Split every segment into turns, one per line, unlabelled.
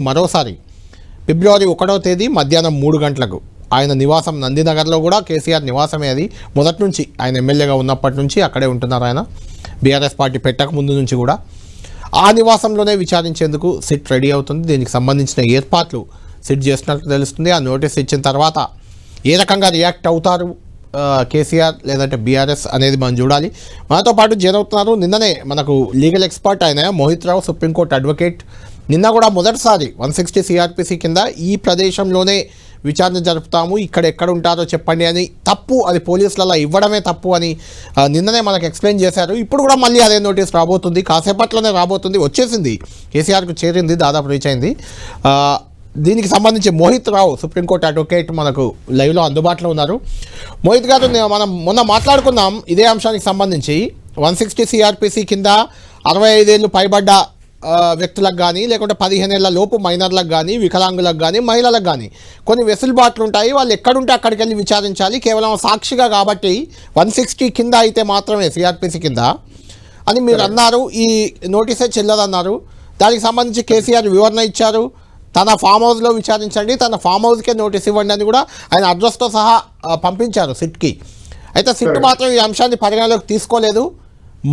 మరోసారి ఫిబ్రవరి 1వ తేదీ మధ్యాహ్నం 3 గంటలకు ఆయన నివాసం నందినగర్లో కూడా కేసీఆర్ నివాసమే. అది మొదటి నుంచి ఆయన ఎమ్మెల్యేగా ఉన్నప్పటి నుంచి అక్కడే ఉంటున్నారు. ఆయన బీఆర్ఎస్ పార్టీ పెట్టక ముందు నుంచి కూడా ఆ నివాసంలోనే విచారించేందుకు సిట్ రెడీ అవుతుంది. దీనికి సంబంధించిన ఏర్పాట్లు సిట్ చేస్తున్నట్టు తెలుస్తుంది. ఆ నోటీస్ ఇచ్చిన తర్వాత ఏ రకంగా రియాక్ట్ అవుతారు కేసీఆర్ లేదంటే బీఆర్ఎస్ అనేది మనం చూడాలి. మనతో పాటు చేరవుతున్నారు నిన్ననే మనకు లీగల్ ఎక్స్పర్ట్ ఆయన మోహిత్ రావు, సుప్రీంకోర్టు అడ్వకేట్. నిన్న కూడా మొదటిసారి 160 CRPC కింద ఈ ప్రదేశంలోనే విచారణ జరుపుతాము, ఇక్కడ ఎక్కడ ఉంటారో చెప్పండి అని తప్పు, అది పోలీసులలో ఇవ్వడమే తప్పు అని నిన్ననే మనకు ఎక్స్ప్లెయిన్ చేశారు. ఇప్పుడు కూడా మళ్ళీ అదే నోటీస్ రాబోతుంది, కాసేపట్లోనే రాబోతుంది, వచ్చేసింది, కేసీఆర్కు చేరింది, దాదాపు రీచ్ అయింది. దీనికి సంబంధించి మోహిత్ రావు, సుప్రీంకోర్టు అడ్వకేట్, మనకు లైవ్లో అందుబాటులో ఉన్నారు. మోహిత్ గారు, మనం మొన్న మాట్లాడుకున్నాం ఇదే అంశానికి సంబంధించి. 160 CRPC కింద 65 ఏళ్ళు పైబడ్డ వ్యక్తులకు కానీ, లేకుంటే 15 ఏళ్ల లోపు మైనర్లకు కానీ, వికలాంగులకు కానీ, మహిళలకు కానీ కొన్ని వెసులుబాట్లు ఉంటాయి. వాళ్ళు ఎక్కడుంటే అక్కడికి వెళ్ళి విచారించాలి, కేవలం సాక్షిగా కాబట్టి 160 కింద అయితే మాత్రమే CRPC కింద అని మీరు అన్నారు. ఈ నోటీసే చెల్లదన్నారు. దానికి సంబంధించి కేసీఆర్ వివరణ ఇచ్చారు. తన ఫామ్ హౌస్లో విచారించండి, తన ఫామ్ హౌస్కే నోటీస్ ఇవ్వండి అని కూడా ఆయన అడ్రస్తో సహా పంపించారు సిట్కి. అయితే సిట్ మాత్రం ఈ అంశాన్ని పరిగణలోకి తీసుకోలేదు.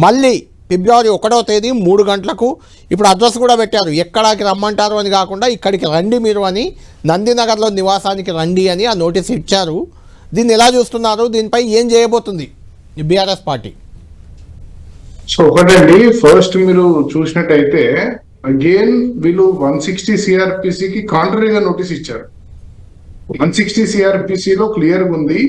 మళ్ళీ ఫిబ్రవరి 1వ తేదీ 3 గంటలకు ఇప్పుడు అడ్రస్ కూడా పెట్టారు. ఎక్కడికి రమ్మంటారు అని కాకుండా ఇక్కడికి రండి మీరు అని, నందినగర్లో నివాసానికి రండి అని ఆ నోటీస్ ఇచ్చారు. దీన్ని ఎలా చూస్తున్నారు? దీనిపై ఏం చేయబోతుంది బీఆర్ఎస్ పార్టీ?
సో ఒకటండి, ఫస్ట్ మీరు చూసినట్టయితే అగైన్ వీళ్ళు 160 CRPC కి కాంట్రరీగా నోటీస్ ఇచ్చారు. 160 CRPC లో క్లియర్ గా ఉంది,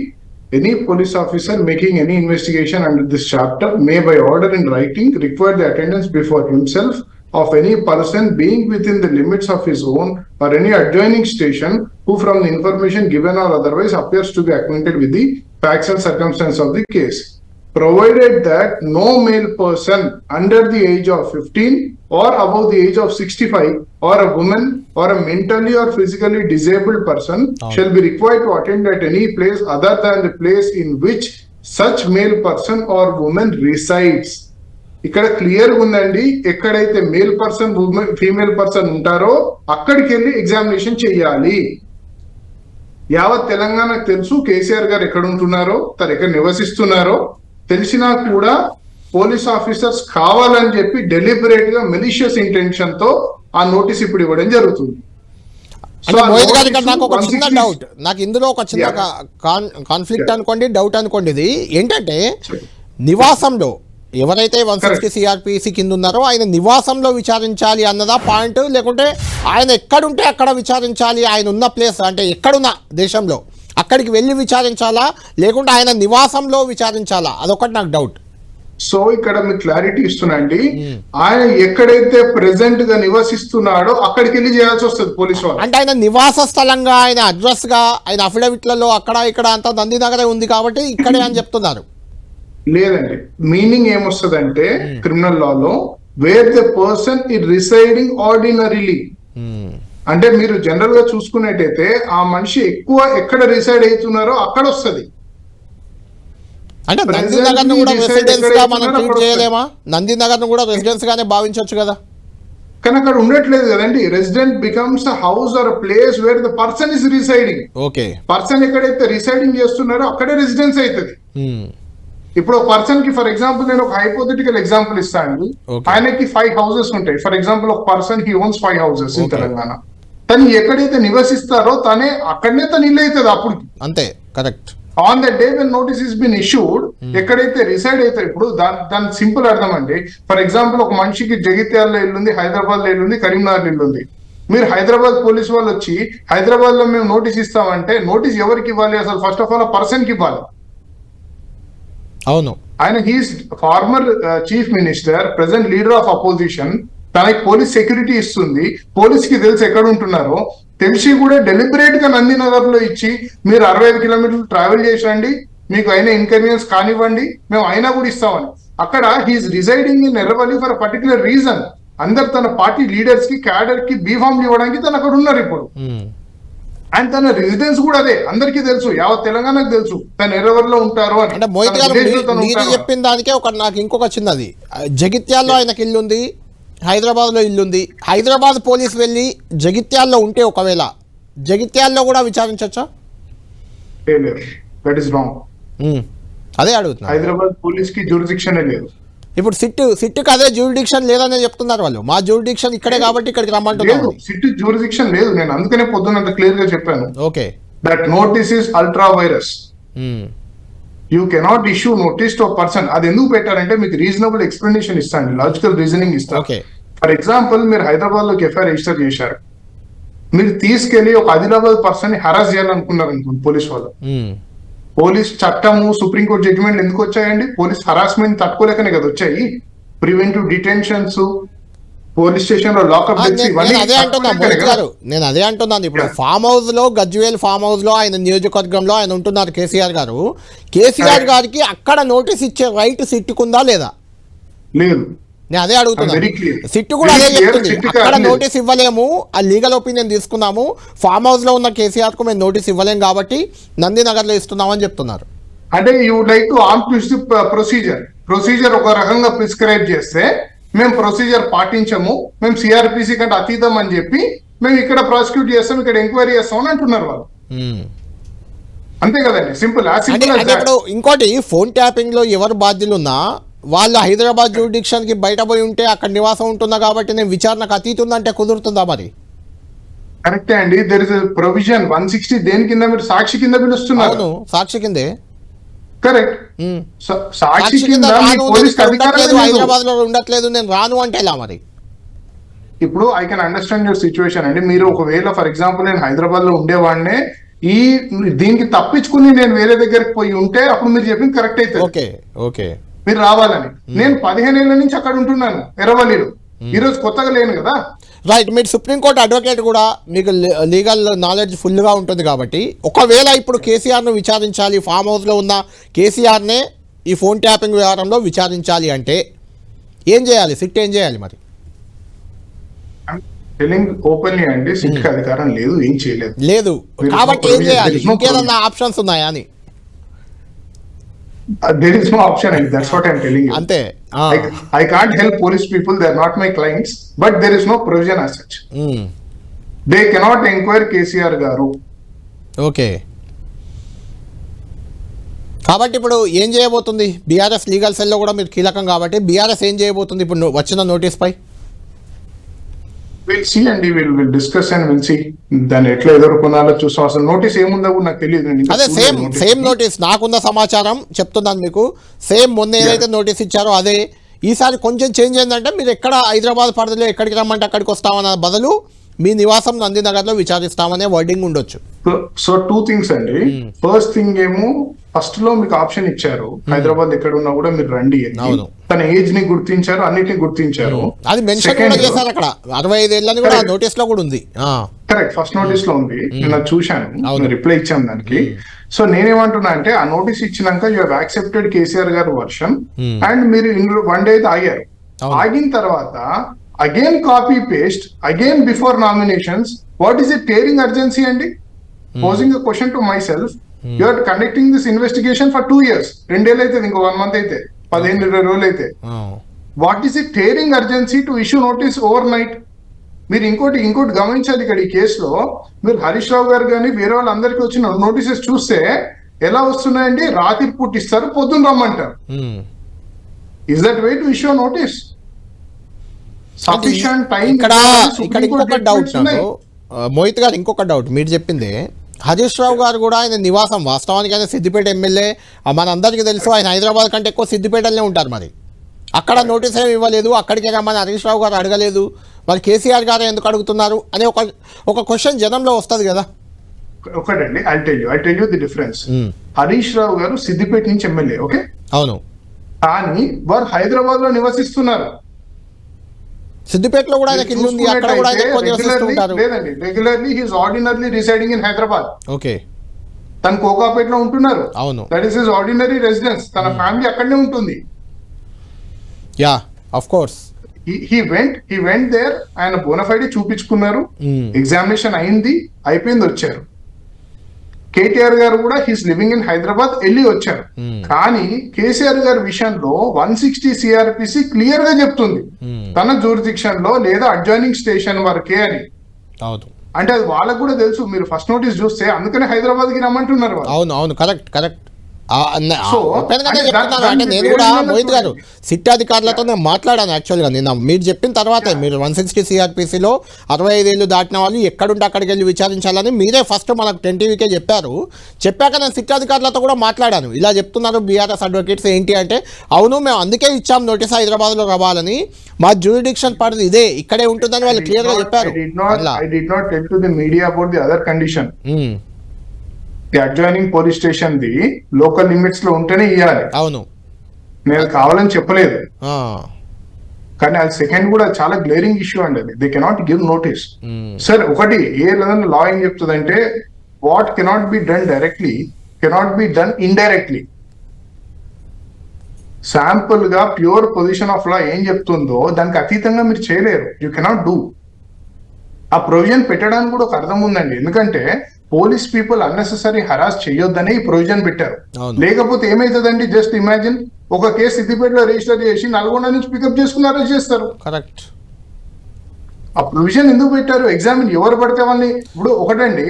any police officer making any investigation under this chapter may by order in writing require the attendance before himself of any person being within the limits of his own or any adjoining station who from the information given or otherwise appears to be acquainted with the facts and circumstances of the case, provided that no male person under the age of 15 or above the age of 65 or a woman or a mentally or physically disabled person shall be required to attend at any place other than the place in which such male person or woman resides. ఇక్కడ clear ఉందండి, ఎక్కడైతే male person female person ఉంటారో అక్కడికి వెళ్ళి examination చేయాలి. యావత్ తెలంగాణకు తెలుసు కేసీఆర్ గారు ఎక్కడ ఉంటున్నారో, తను ఎక్కడ నివసిస్తున్నారో తెలిసినా కూడా పోలీస్ ఆఫీసర్స్ కావాలని చెప్పి డెలిబరేట్ గా మెలిషియస్ ఇంటెన్షన్ తో ఆ నోటీస్ ఇప్పుడు ఇవ్వడం జరుగుతుంది.
నాకు ఒక చిన్న డౌట్, నాకు ఇందులో ఒక చిన్న కాన్ఫ్లిక్ట్ అనుకోండి, డౌట్ అనుకోండి. ఇది ఏంటంటే నివాసంలో ఎవరైతే 160 CRPC కింద ఉన్నారో ఆయన నివాసంలో విచారించాలి అన్నదా పాయింట్, లేకుంటే ఆయన ఎక్కడుంటే అక్కడ విచారించాలి, ఆయన ఉన్న ప్లేస్ అంటే ఎక్కడున్నా దేశంలో అక్కడికి వెళ్ళి విచారించాలా, లేకుంటే ఆయన నివాసంలో విచారించాలా? అదొకటి నాకు డౌట్.
సో ఇక్కడ మీకు క్లారిటీ ఇస్తున్నాండి, ఆయన ఎక్కడైతే ప్రెసెంట్ గా నివసిస్తున్నాడో అక్కడికి వెళ్ళి చేయాల్సి వస్తుంది పోలీసు వాళ్ళు.
అంటే ఆయన నివాస స్థలంగా, ఆయన అడ్రస్ గా, ఆయన అఫిడవిట్లలో అక్కడ ఇక్కడ అంతా నందినగరే ఉంది కాబట్టి ఇక్కడే అని చెప్తున్నారు.
లేదండి, మీనింగ్ ఏమొస్తుందంటే criminal Lalo wear the person is residing ordinarily, అంటే మీరు జనరల్ గా చూసుకున్నట్టయితే ఆ మనిషి ఎక్కువ ఎక్కడ రిసైడ్ అవుతున్నారో అక్కడ వస్తుంది.
అంటే నందినగర్ ను కూడా రెసిడెన్స్ గా మనం ట్రీట్ చేయలేమా? నందినగర్ ను కూడా రెసిడెన్స్ గానే భావించవచ్చు కదా.
కానీ అక్కడ ఉండట్లేదు కదండి. Resident becomes a house or place where the person is residing.
Okay,
person ఎక్కడైతే రిసైడింగ్ చేస్తున్నారో అక్కడే రెసిడెన్స్ అవుతుంది. ఇప్పుడు ఒక పర్సన్ కి ఫర్ ఎగ్జాంపుల్ నేను ఒక హైపోథెటికల్ ఎగ్జాంపుల్ ఇస్తాను. ఆయనకి 5 houses ఉంటాయి. ఫర్ ఎగ్జాంపుల్ ఒక person he ones 5 houses in Telangana. తను ఎక్కడైతే నివసిస్తారో తనే అక్కడనే తను ఇల్లు అవుతుంది అప్పుడు.
అంతే, correct.
On the day when notice is been issued, ఎక్కడైతే రిసైడ్ అవుతారు, ఇప్పుడు దాని సింపుల్ అర్థం అండి. ఫర్ ఎగ్జాంపుల్ ఒక మనిషికి జగిత్యాలలో ఇల్లుంది, హైదరాబాద్ లో ఇల్లుంది, కరీంనగర్ ఇల్లుంది. మీరు హైదరాబాద్ పోలీస్ వాళ్ళు వచ్చి హైదరాబాద్ లో మేము నోటీస్ ఇస్తామంటే నోటీస్ ఎవరికి ఇవ్వాలి? అసలు ఫస్ట్ ఆఫ్ ఆల్ ఆ పర్సన్ కి ఇవ్వాలి.
అవును,
ఆయన he's former chief minister, present leader of opposition. తనకి పోలీస్ సెక్యూరిటీ ఇస్తుంది, పోలీస్ కి తెలిసి ఎక్కడ ఉంటున్నారో తెలిసి కూడా డెలిబరేట్ గా నందినగర్ లో ఇచ్చి మీరు 65 కిలోమీటర్లు ట్రావెల్ చేసి రండి, మీకు అయినా ఇన్కన్వీనియన్స్ కానివ్వండి, మేము అయినా కూడా ఇస్తామని. అక్కడ he is residing in Erravalli for particular reason. అందరు తన పార్టీ లీడర్స్ కి, క్యాడర్ కి బీఫామ్ ఇవ్వడానికి తను అక్కడ ఉన్నారు ఇప్పుడు. అండ్ తన రెసిడెన్స్ కూడా అదే, అందరికీ తెలుసు, యావత్ తెలంగాణకు తెలుసు తను ఎర్రవల్లిలో ఉంటారు అని.
అంటే మోహిత్ గారు మీరు చెప్పిన దానికే నాకు ఇంకొక చిన్నది, జగిత్యాల్లో ఆయనకి ఇల్లు ఉంది, హైదరాబాద్లో ఇల్లుంది. హైదరాబాద్ పోలీస్ వెళ్ళి జగిత్యాల్లో ఉంటే ఒకవేళ జగిత్యాల్లో కూడా విచారించవచ్చా?
That is wrong.
అదే అడుగుతున్నా.
హైదరాబాద్ పోలీస్ కి జ్యూరిడిక్షన్ లేదు.
ఇప్పుడు సిట్టుకి అదే జ్యూరిడిక్షన్ లేదనే చెప్తున్నారు వాళ్ళు. మా జ్యూరిడిక్షన్ ఇక్కడే కాబట్టి ఇక్కడికి రమ్మంటున్నారు.
సిట్ జ్యూరిడిక్షన్ లేదు. నేను అందుకనే పొద్దునంత క్లియర్ గా చెప్పాను.
Okay,
that notice is ultra virus. You cannot issue notice to person. అది ఎందుకు పెట్టారంటే మీకు రీజనబుల్ ఎక్స్ప్లెనేషన్ ఇస్తాను, లాజికల్ రీజనింగ్ ఇస్తాను.
ఓకే,
ఫర్ ఎగ్జాంపుల్ మీరు హైదరాబాద్ లోకి ఎఫ్ఐఆర్ రిజిస్టర్ చేశారు, మీరు తీసుకెళ్లి ఒక ఆదిలాబాద్ పర్సన్ ని హరాస్ చేయాలనుకున్నారు అనుకోండి పోలీస్ వాళ్ళు. పోలీస్ చట్టము సుప్రీంకోర్టు జడ్జిమెంట్లు ఎందుకు వచ్చాయండి? పోలీస్ హరాస్మెంట్ తట్టుకోలేకనే కదా వచ్చాయి. ప్రివెంటివ్ డిటెన్షన్స్, పోలీస్ స్టేషన్ లో లాకప్ డెత్స్, ఇవన్నీ
నేను అదే అంటున్నాను. ఇప్పుడు ఫామ్ హౌస్ లో, గజ్వేల్ ఫామ్ హౌస్ లో ఆయన నియోజకవర్గంలో ఆయన ఉంటున్నారు కేసీఆర్ గారు. కేసీఆర్ గారికి అక్కడ నోటీస్ ఇచ్చే రైట్ సిట్టుకుందా లేదా?
లేదు.
నేను అదే అడుగుతున్నాను. సిట్టు కూడా అదే చెప్తుంది, అక్కడ నోటీస్ ఇవ్వలేము, ఆ లీగల్ ఒపీనియన్ తీసుకున్నాము, ఫామ్ హౌస్ లో ఉన్న కేసీఆర్ కు మేము నోటీస్ ఇవ్వలేము కాబట్టి నందినగర్ లో ఇస్తున్నామని చెప్తున్నారు.
అంటే you like to on procedure ఒక రకంగా ప్రిస్క్రైబ్ చేస్తే మేము ప్రొసీజర్ పాటించము, మేము సిఆర్పిసి కంటే అతీతం అని చెప్పి మేము ఇక్కడ ప్రాసిక్యూట్ చేస్తాం, ఇక్కడ ఎంక్వైరీ చేస్తాం అని అంటున్నారు వాళ్ళు. అంతే కదండి, సింపుల్.
ఇప్పుడు ఇంకోటి, ఫోన్ ట్యాపింగ్ లో ఎవరు బాధ్యులున్నా వాళ్ళు హైదరాబాద్ జ్యూరిడిక్షన్ కి బయట పోయి ఉంటే అక్కడ నివాసం ఉంటున్నా కాబట్టి నేను విచారణకు అతీతుందంటే కుదురుతుందా మరి?
కరెక్టే అండి. దెర్ ఇస్ ప్రొవిజన్ 160 దేని కింద మీరు సాక్షి కింద పిలుస్తున్నారు.
అవును, సాక్షి కిందే.
కరెక్ట్. సాక్షి కింద
హైదరాబాద్ లో ఉండట్లేదు, నేను రాను అంటే ఎలా మరి?
ఇప్పుడు I can understand your situation అండి. మీరు ఒకవేళ ఫర్ ఎగ్జాంపుల్ నేను హైదరాబాద్ లో ఉండేవాడినే, దీనికి తప్పించుకుని నేను వేరే దగ్గరికి పోయి ఉంటే అప్పుడు మీరు చెప్పింది కరెక్ట్ అయితే
ఓకే ఓకే
మీరు రావాలని. నేను 15 ఏళ్ల నుంచి అక్కడ ఉంటున్నాను ఎర్రవల్లిలో, ఈ రోజు కొత్తగా లేను కదా.
రైట్. మీరు సుప్రీంకోర్టు అడ్వకేట్ కూడా, మీకు లీగల్ నాలెడ్జ్ ఫుల్గా ఉంటుంది కాబట్టి ఒకవేళ ఇప్పుడు కేసీఆర్ను విచారించాలి, ఫామ్ హౌస్లో ఉన్న కేసీఆర్నే ఈ ఫోన్ ట్యాపింగ్ వ్యవహారంలో విచారించాలి అంటే ఏం చేయాలి? సిట్ ఏం చేయాలి మరి?
టెలింగ్ ఓపెన్లీ అండి, సిట్ కి అధికారం లేదు, ఏం చేయలేదు.
లేదు కాబట్టి ఏం చేయాలి? ఇంకేదన్నా ఆప్షన్స్ ఉన్నాయా అని?
There is no option, and that's what I'm telling you.
Ante.
I can't help police people, they're not my clients, but there is no provision as such. They cannot inquire KCR garu.
Okay. కాబట్టి ఇప్పుడు ఏం చేయబోతుంది BRS? Legal సెల్లో కూడా మీరు కీలకం కాబట్టి BRS ఏం చేయబోతుంది ఇప్పుడు వచ్చిన నోటీస్ పై?
We'll see and we'll discuss and we'll see. దాన్ని ఎట్లా ఎదుర్కొనాలో చూసాం. అసలు నోటీస్ ఏముందో కూడా నాకు తెలియదు.
అదే సేమ్ నోటీస్ నాకున్న సమాచారం చెప్తున్నాను మీకు. సేమ్ మొన్న ఏదైతే నోటీస్ ఇచ్చారో అదే. ఈసారి కొంచెం చేంజ్ ఏంటంటే మీరు ఎక్కడ హైదరాబాద్ పరిధిలో ఎక్కడికి రమ్మంటే అక్కడికి వస్తామన్న బదులు మీ నివాసం నందినగర్ లో విచారిస్తామనే వర్డింగ్ ఉండొచ్చు.
సో 2 things అండి. ఫస్ట్ థింగ్ ఏమో ఫస్ట్ లో మీకు ఆప్షన్ ఇచ్చారు, హైదరాబాద్ ఎక్కడ ఉన్నా కూడా మీరు రండి. తన ఏజ్ ని గుర్తించారు, అన్నిటిని గుర్తించారు.
అది మెన్షన్ కూడా చేశారు అక్కడ. 65 ఏళ్ళని కూడా నోటీస్ లో కూడా ఉంది.
కరెక్ట్, ఫస్ట్ నోటీస్ లో ఉంది. నేను చూశాను, రిప్లై ఇచ్చాను దానికి. సో నేనేమంటున్నా అంటే ఆ నోటీస్ ఇచ్చినాక యూ హావ్ యాక్సెప్టెడ్ కేసీఆర్ గారు వర్షన్ అండ్ మీరు 1 day అయితే ఆగారు. ఆగిన తర్వాత again copy paste again before nominations. What is it tearing urgency అండి? Posing a question to myself. You are conducting this investigation for 2 years. 2 years అయితే, ఇంకో 1 month అయితే, 15-20 రోజులు అయితే. What is it tearing urgency to issue notice over night? మీరు ఇంకోటి గమనించాలి ఇక్కడ ఈ కేసులో. మీరు హరీష్ రావు గారు కానీ వేరే వాళ్ళందరికీ వచ్చిన నోటీసెస్ చూస్తే ఎలా వస్తున్నాయండి? రాత్రి పూట ఇస్తారు, పొద్దున్న రమ్మంటారు. Is that way to issue notice? Sufficient time.
ఇక్కడ ఇంకొక డౌట్ నాకు మోహిత్ గారు, ఇంకొక డౌట్ మీరు చెప్పింది. హరీష్ రావు గారు కూడా ఆయన నివాసం వాస్తవానికి ఆయన సిద్దిపేట ఎమ్మెల్యే, మనందరికీ తెలుసు. ఆయన హైదరాబాద్ కంటే ఎక్కువ సిద్దిపేటలోనే ఉంటారు. మరి అక్కడ నోటీస్ ఏమి ఇవ్వలేదు, అక్కడికి రమ్మని హరీష్ రావు గారు అడగలేదు, మరి కేసీఆర్ గారు ఎందుకు అడుగుతున్నారు అనే ఒక క్వశ్చన్ జనంలో వస్తుంది కదా.
ఒకటండి, I tell you the difference. Harish Rao గారు సిద్దిపేట నుంచి ఎమ్మెల్యే, ఓకే,
అవును,
కానీ వారు హైదరాబాద్ లో నివసిస్తున్నారు.
సిద్దిపేటలో కూడా ఆయనకి ఇల్లు ఉంది, అక్కడ కూడా ఆయన ఎక్కువ నివసిస్తుంటారు.
లేదండి, regularly he is ordinarily residing in Hyderabad.
Okay,
తను కోకాపేటలో ఉంటున్నారు.
అవును,
that is his ordinary residence. తన ఫ్యామిలీ అక్కడనే ఉంటుంది.
Yeah, of course.
He went there. ఆయన బోనఫైడ్ చూపించుకున్నారు, ఎగ్జామినేషన్ అయింది, అయిపోయింది, వచ్చారు. కేటీఆర్ గారు కూడా హీస్ లివింగ్ ఇన్ హైదరాబాద్ వెళ్ళి వచ్చారు. కానీ కేసీఆర్ గారి విషయంలో 160 సిఆర్పిసి క్లియర్ గా చెప్తుంది తన జ్యూరిడిక్షన్ లో లేదా అడ్జాయినింగ్ స్టేషన్ వరకే అని. అంటే అది వాళ్ళకు కూడా తెలుసు. మీరు ఫస్ట్ నోటీస్ చూస్తే అందుకనే హైదరాబాద్ కి రమ్మంటున్నారు వాళ్ళు.
అవును కరెక్ట్ అంటే నేను కూడా మోహిత్ గారు సిట్ అధికారులతో నేను మాట్లాడాను యాక్చువల్గా నిన్న. మీరు చెప్పిన తర్వాతే మీరు 160 సిఆర్పిసిలో 65 ఏళ్ళు దాటిన వాళ్ళు ఎక్కడుంటే అక్కడికి వెళ్ళి విచారించాలని మీరే ఫస్ట్ మనకు 10 టీవీకే చెప్పారు. చెప్పాక నేను సిట్ అధికారులతో కూడా మాట్లాడాను. ఇలా చెప్తున్నారు బీఆర్ఎస్ అడ్వకేట్స్ ఏంటి అంటే, అవును మేము అందుకే ఇచ్చాం నోటీస్ హైదరాబాద్లో రావాలని, మా జ్యూరిడిక్షన్ పరిధి ఇదే ఇక్కడే ఉంటుందని వాళ్ళు క్లియర్గా చెప్పారు.
The adjoining police station the local limits లో ఉంటేనే ఇవ్వాలి.
అవును,
నేను కావాలని చెప్పలేదు. కానీ అది సెకండ్ కూడా చాలా గ్లేరింగ్ ఇష్యూ అండి. అది they cannot give notice. Sir ఒకటి ఏ లా ఏం చెప్తుందంటే, what cannot be done directly cannot be done indirectly. Sample గా ప్యూర్ పొజిషన్ ఆఫ్ లా ఏం చెప్తుందో దానికి అతీతంగా మీరు చేయలేరు. You cannot do. ఆ ప్రొవిజన్ పెట్టడానికి కూడా ఒక అర్థం ఉందండి. ఎందుకంటే పోలీస్ పీపుల్ అన్నెసెసరీ హరాస్ చేయొద్దనే ఈ ప్రొవిజన్ పెట్టారు. లేకపోతే ఏమైతుందండి, జస్ట్ ఇమాజిన్ ఒక కేసు సిద్దిపేటలో రిజిస్టర్ చేసి నల్గొండ నుంచి పికప్ చేసుకుని అరెస్ట్ చేస్తారు.
కరెక్ట్.
ఆ ప్రొవిజన్ ఎందుకు పెట్టారు? ఎగ్జామిన్ ఎవరు పడితే వాళ్ళని. ఇప్పుడు ఒకటండి,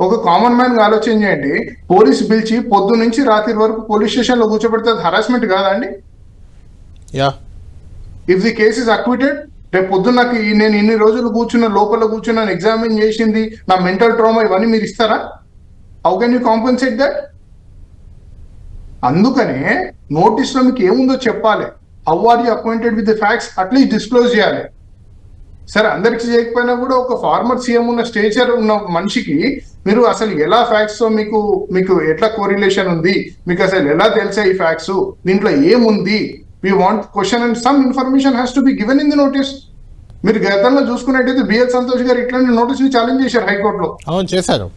ఒక కామన్ మ్యాన్ ఆలోచన చేయండి. పోలీస్ పిలిచి పొద్దు నుంచి రాత్రి వరకు పోలీస్ స్టేషన్ లో కూర్చోబెడితే అది హరాస్మెంట్ కాదా అండి? If the case is acquitted, రేపు పొద్దున్న నాకు నేను ఇన్ని రోజులు లోపల కూర్చున్నాను, ఎగ్జామిన్ చేసింది, నా మెంటల్ ట్రామా ఇవన్నీ మీరు ఇస్తారా? How can you compensate that? అందుకనే నోటీస్ లో మీకు ఏముందో చెప్పాలి. How are you acquainted with the facts at least disclose చేయాలి. సరే అందరికి చేయకపోయినా కూడా ఒక ఫార్మర్ సీఎం ఉన్న స్టేచర్ ఉన్న మనిషికి మీరు అసలు ఎలా ఫ్యాక్ట్స్ తో మీకు ఎట్లా కోరిలేషన్ ఉంది, మీకు అసలు ఎలా తెలిసా ఈ ఫ్యాక్ట్స్, దీంట్లో ఏముంది, we want question and some information has to be given in the notice. మీరు గతంలో చూసుకున్నట్టయితే బిఎల్ సంతోష్ గారు ఇట్లాంటి నోటీస్ ని ఛాలెంజ్ చేశారు హైకోర్టులో.
అవును చేశారు.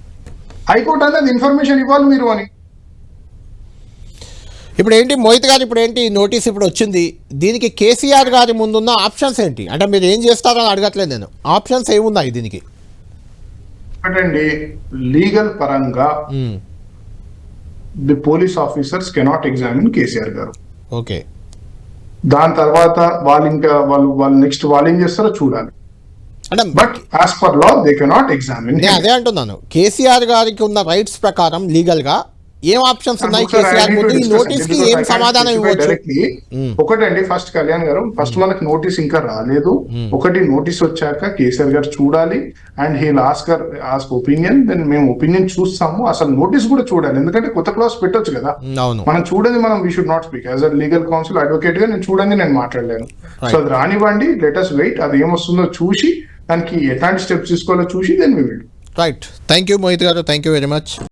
హైకోర్టు అనేది ఇన్ఫర్మేషన్ ఇవ్వాలి మీరు అని.
ఇప్పుడు ఏంటి మోహిత్ గారు, ఇప్పుడు ఏంటి నోటీస్ ఇప్పుడు వచ్చింది, దీనికి కేసీఆర్ గారి ముందున్న ఆప్షన్స్ ఏంటి? అంటే మీరు ఏం చేస్తారని అడగట్లేదు నేను, ఆప్షన్స్ ఏమున్నాయి దీనికి?
ఒకటండి, లీగల్ పరంగా the police officers cannot examine KCR గారు.
ఓకే.
దాని తర్వాత వాళ్ళు నెక్స్ట్ వాళ్ళు ఏం చేస్తారో చూడాలి. But as per law they cannot examine.
అదే అంటున్నాను, కేసీఆర్ గారికి ఉన్న రైట్స్ ప్రకారం లీగల్ గా ఏం ఆప్షన్స్ ఉన్నాయి కేసీఆర్ ముందు? ఈ నోటీస్ కి ఏం సమాధానం ఇవ్వచ్చు?
ఒకటండి, ఫస్ట్ కళ్యాణ్ గారు, ఫస్ట్ మనకు నోటీస్ ఇంకా రాలేదు. ఒకటి నోటీస్ వచ్చాక కేసీఆర్ గారు చూడాలి and he'll ask opinion. Then మేము ఒపీనియన్ చూస్తాము. అసలు నోటీస్ కూడా చూడాలి, ఎందుకంటే కొత్త క్లాస్ పెట్టొచ్చు కదా. మనం చూడండి, మనం we should not speak as a legal council advocate గా. నేను మాట్లాడలేను. సో అది రానివ్వండి, లెట్ us వెయిట్. అది ఏమొస్తుందో చూసి దానికి ఎట్లాంటి స్టెప్స్ తీసుకోవాలో చూసి then we will.
Right. Thank you Mohit గారు, థ్యాంక్ యూ వెరీ మచ్.